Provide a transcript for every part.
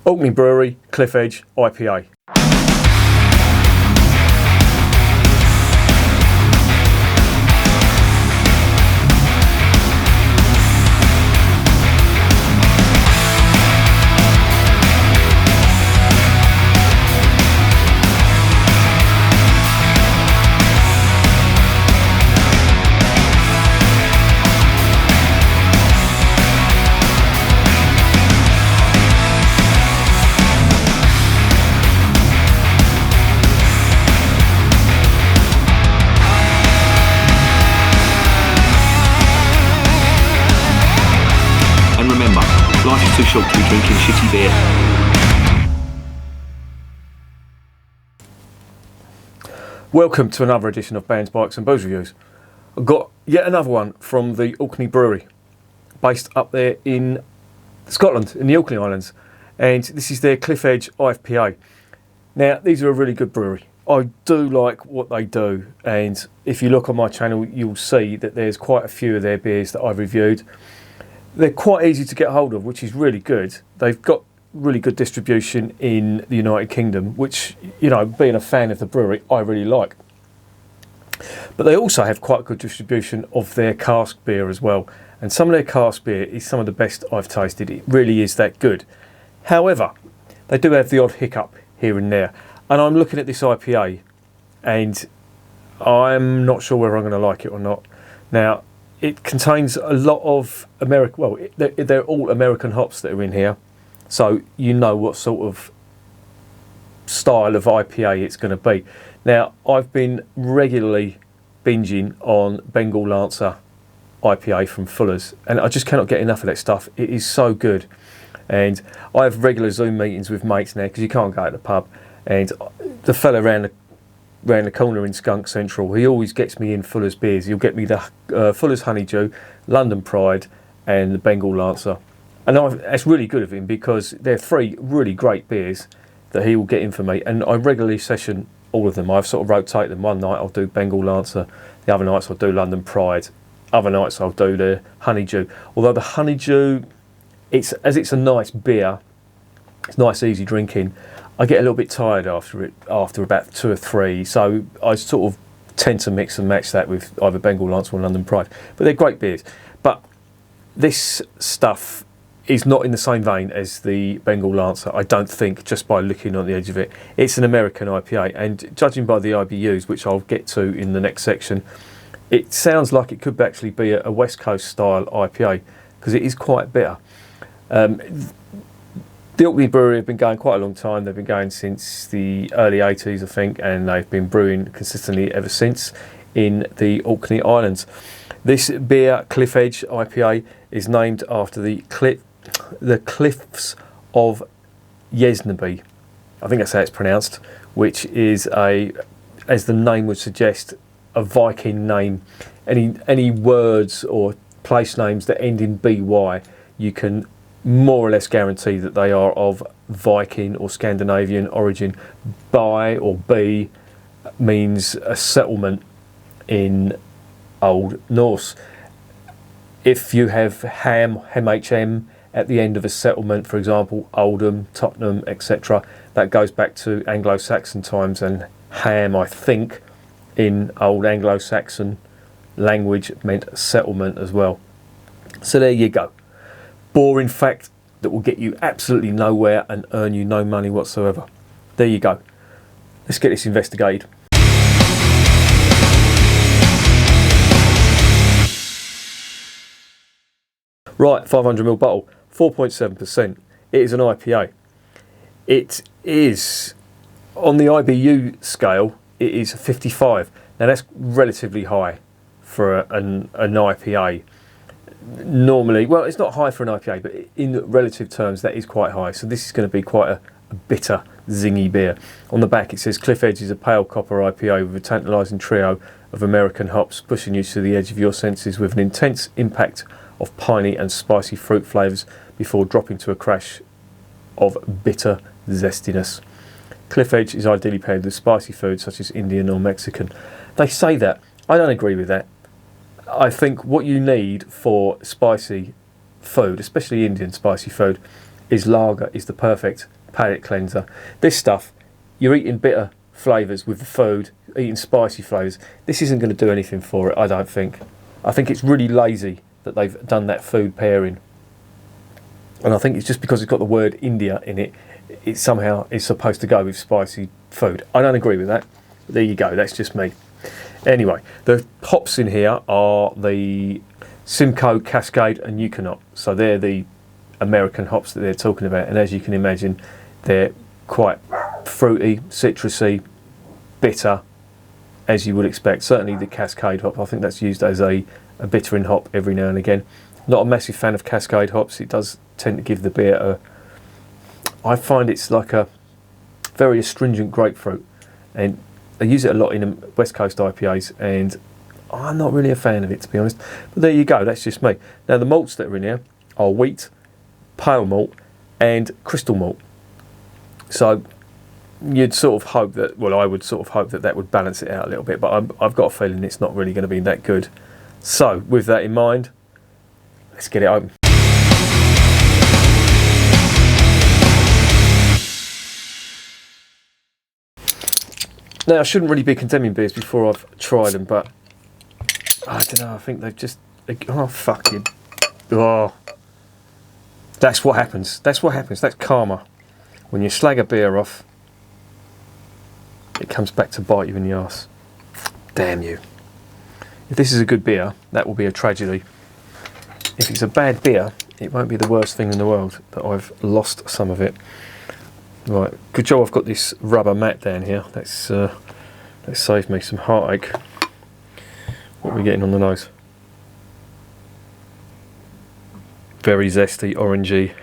Orkney Brewery, Cliff Edge, IPA. And remember, life is too short to be drinking shitty beer. Welcome to another edition of Bands, Bikes and Booze Reviews. I've got yet another one from the Orkney Brewery, based up there in Scotland, in the Orkney Islands. And this is their Cliff Edge IPA. Now, these are a really good brewery. I do like what they do. And if you look on my channel, you'll see that there's quite a few of their beers that I've reviewed. They're quite easy to get hold of, which is really good. They've got really good distribution in the United Kingdom, which, you know, being a fan of the brewery, I really like. But they also have quite good distribution of their cask beer as well. And some of their cask beer is some of the best I've tasted. It really is that good. However, they do have the odd hiccup here and there. And I'm looking at this IPA and I'm not sure whether I'm going to like it or not. Now, it contains a lot of American, well, they're all American hops that are in here. So you know what sort of style of IPA it's going to be. Now, I've been regularly binging on Bengal Lancer IPA from Fuller's, and I just cannot get enough of that stuff. It is so good. And I have regular Zoom meetings with mates now because you can't go to the pub. And the fella round the corner in Skunk Central, he always gets me in Fuller's beers. He'll get me the Fuller's Honeydew, London Pride, and the Bengal Lancer. And that's really good of him because they're three really great beers that he will get in for me. And I regularly session all of them. I've sort of rotated them. One night I'll do Bengal Lancer, the other nights I'll do London Pride, other nights I'll do the Honeydew. Although the Honeydew, it's a nice beer, it's nice easy drinking, I get a little bit tired after about 2 or 3, so I sort of tend to mix and match that with either Bengal Lancer or London Pride. But they're great beers. But this stuff is not in the same vein as the Bengal Lancer, I don't think, just by looking on the edge of it. It's an American IPA, and judging by the IBUs, which I'll get to in the next section, it sounds like it could actually be a West Coast style IPA, because it is quite bitter. The Orkney Brewery have been going quite a long time. They've been going since the early 80s, I think, and they've been brewing consistently ever since in the Orkney Islands. This beer, Cliff Edge IPA, is named after the cliffs of Yesnaby. I think that's how it's pronounced, which is as the name would suggest, a Viking name. Any words or place names that end in BY, you can more or less guarantee that they are of Viking or Scandinavian origin. By or B means a settlement in Old Norse. If you have HM at the end of a settlement, for example, Oldham, Tottenham, etc., that goes back to Anglo-Saxon times, and ham, I think, in old Anglo-Saxon language meant settlement as well. So there you go. Boring fact that will get you absolutely nowhere and earn you no money whatsoever. There you go. Let's get this investigated. Right, 500ml bottle, 4.7%. It is an IPA. It is, on the IBU scale, it is 55. Now that's relatively high for an IPA. Normally, well, it's not high for an IPA, but in relative terms, that is quite high. So this is going to be quite a bitter, zingy beer. On the back, it says Cliff Edge is a pale copper IPA with a tantalising trio of American hops, pushing you to the edge of your senses with an intense impact of piney and spicy fruit flavours before dropping to a crash of bitter zestiness. Cliff Edge is ideally paired with spicy foods such as Indian or Mexican. They say that. I don't agree with that. I think what you need for spicy food, especially Indian spicy food, is lager is the perfect palate cleanser. This stuff, you're eating bitter flavours with the food, eating spicy flavours. This isn't going to do anything for it, I don't think. I think it's really lazy that they've done that food pairing. And I think it's just because it's got the word India in it, it somehow is supposed to go with spicy food. I don't agree with that. But there you go, that's just me. Anyway, the hops in here are the Simcoe, Cascade and Eucalypt. So they're the American hops that they're talking about. And as you can imagine, they're quite fruity, citrusy, bitter, as you would expect. Certainly the Cascade hop, I think that's used as a bittering hop every now and again. Not a massive fan of Cascade hops. It does tend to give the beer I find it's like a very astringent grapefruit, and I use it a lot in West Coast IPAs, and I'm not really a fan of it, to be honest. But there you go, that's just me. Now the malts that are in here are wheat, pale malt and crystal malt. So you'd sort of hope that, well, I would sort of hope that that would balance it out a little bit, but I've got a feeling it's not really going to be that good. So with that in mind, let's get it open. Now, I shouldn't really be condemning beers before I've tried them, but I don't know, I think they've just... Oh, fucking... Oh. That's what happens. That's what happens. That's karma. When you slag a beer off, it comes back to bite you in the arse. Damn you. If this is a good beer, that will be a tragedy. If it's a bad beer, it won't be the worst thing in the world that I've lost some of it. Right, good job I've got this rubber mat down here. Let's save me some heartache. What are we getting on the nose? Very zesty, orangey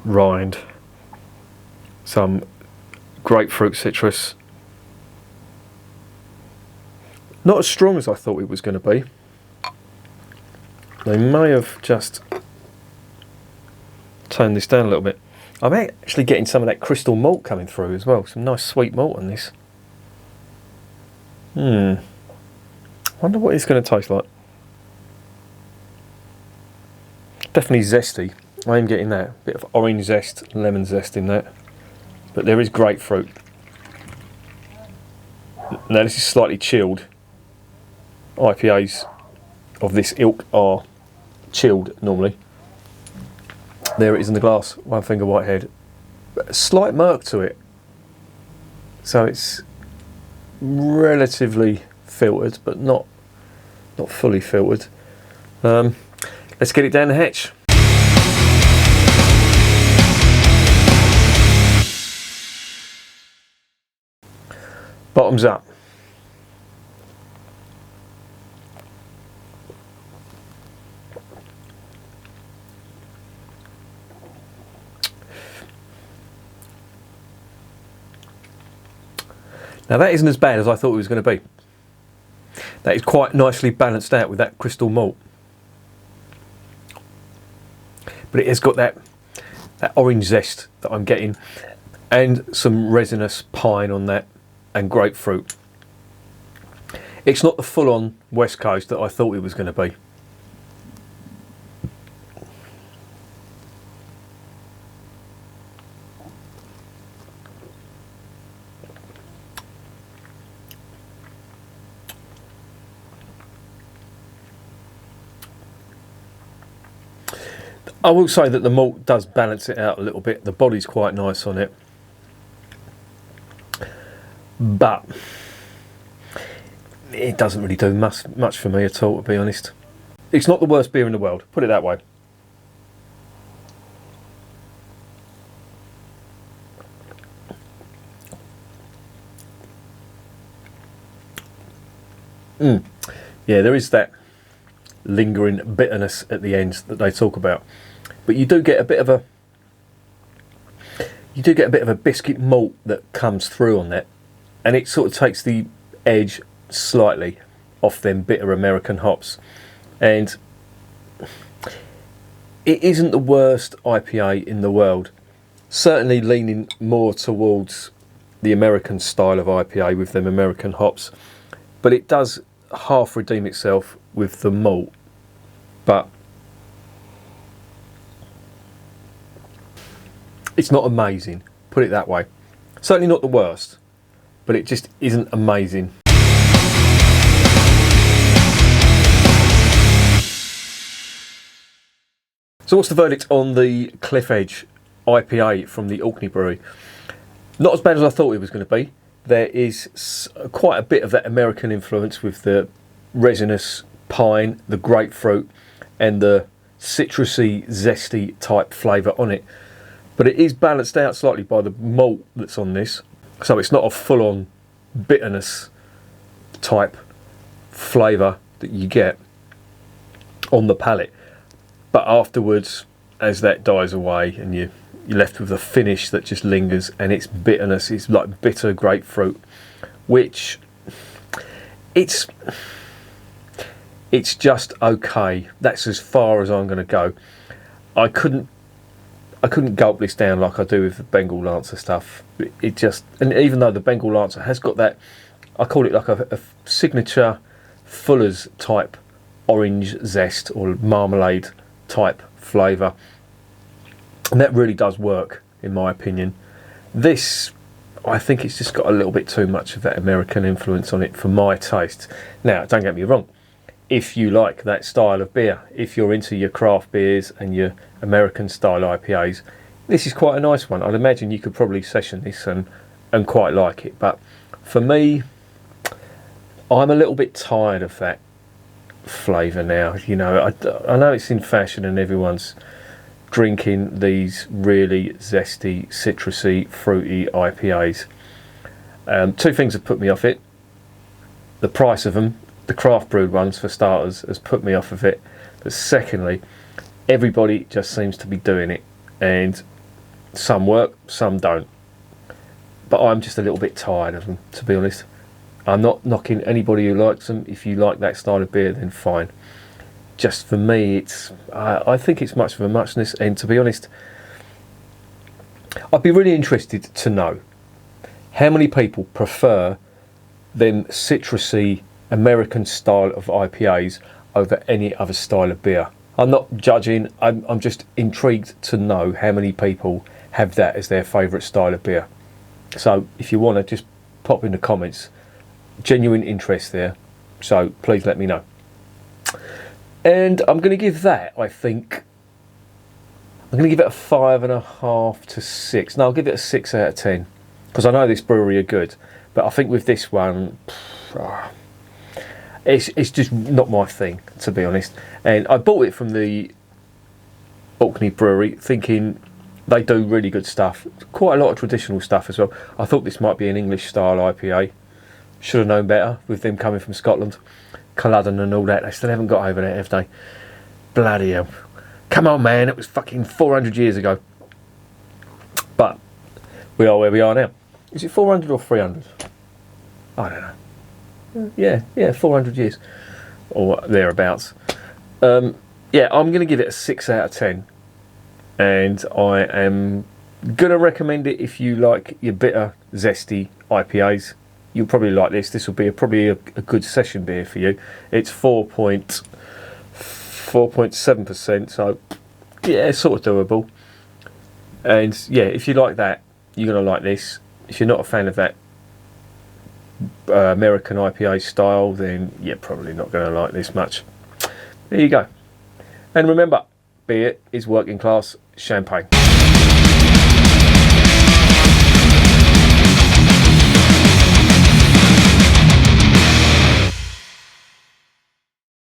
rind. Some grapefruit citrus. Not as strong as I thought it was going to be. They may have just toned this down a little bit. I'm actually getting some of that crystal malt coming through as well. Some nice sweet malt on this. Wonder what it's going to taste like. Definitely zesty. I am getting that. Bit of orange zest, lemon zest in that. But there is grapefruit. Now this is slightly chilled. IPAs of this ilk are chilled normally. There it is in the glass, one finger whitehead. A slight murk to it. So it's relatively filtered, but not fully filtered. Let's get it down the hatch. Bottoms up. Now that isn't as bad as I thought it was going to be. That is quite nicely balanced out with that crystal malt. But it has got that orange zest that I'm getting, and some resinous pine on that, and grapefruit. It's not the full-on West Coast that I thought it was going to be. I will say that the malt does balance it out a little bit. The body's quite nice on it. But it doesn't really do much for me at all, to be honest. It's not the worst beer in the world, put it that way. Yeah, there is that lingering bitterness at the end that they talk about, but you do get a bit of a biscuit malt that comes through on that, and it sort of takes the edge slightly off them bitter American hops, and it isn't the worst IPA in the world. Certainly leaning more towards the American style of IPA with them American hops, but it does half redeem itself with the malt. But It's not amazing, put it that way. Certainly not the worst, but it just isn't amazing. So what's the verdict on the Cliff Edge IPA from the Orkney Brewery? Not as bad as I thought it was going to be. There is quite a bit of that American influence with the resinous pine, the grapefruit, and the citrusy, zesty type flavour on it. But it is balanced out slightly by the malt that's on this. So it's not a full-on bitterness type flavour that you get on the palate. But afterwards, as that dies away and you're left with a finish that just lingers, and its bitterness is like bitter grapefruit, which it's just okay. That's as far as I'm going to go. I couldn't gulp this down like I do with the Bengal Lancer stuff. It just, and even though the Bengal Lancer has got that, I call it like a signature Fuller's type orange zest or marmalade type flavour, and that really does work in my opinion. This, I think it's just got a little bit too much of that American influence on it for my taste. Now, don't get me wrong, if you like that style of beer, if you're into your craft beers and your American style IPAs, this is quite a nice one. I'd imagine you could probably session this and quite like it, but for me, I'm a little bit tired of that flavour now. You know, I know it's in fashion and everyone's drinking these really zesty, citrusy, fruity IPAs. Two things have put me off it. The price of them, the craft brewed ones for starters, has put me off of it. But secondly, everybody just seems to be doing it, and some work, some don't. But I'm just a little bit tired of them, to be honest. I'm not knocking anybody who likes them. If you like that style of beer, then fine. Just for me, it's I think it's much of a muchness, and to be honest, I'd be really interested to know how many people prefer them citrusy American style of IPAs over any other style of beer. I'm not judging, I'm just intrigued to know how many people have that as their favourite style of beer. So if you want to, just pop in the comments. Genuine interest there, so please let me know. And I'm going to give that, I think, I'm going to give it a 5.5 to 6. No, I'll give it a 6 out of 10, because I know this brewery are good, but I think with this one, it's just not my thing, to be honest. And I bought it from the Orkney Brewery thinking they do really good stuff, quite a lot of traditional stuff as well. I thought this might be an English style IPA. Should have known better with them coming from Scotland. Culloden and all that. They still haven't got over that, have they? Bloody hell. Come on, man. It was fucking 400 years ago. But we are where we are now. Is it 400 or 300? I don't know. Yeah, 400 years. Or thereabouts. Yeah, I'm going to give it a 6 out of 10. And I am going to recommend it if you like your bitter, zesty IPAs. You'll probably like this. This will be probably a good session beer for you. It's 4.7%, so yeah, it's sort of doable. And yeah, if you like that, you're going to like this. If you're not a fan of that American IPA style, then you're probably not going to like this much. There you go. And remember, beer is working class champagne.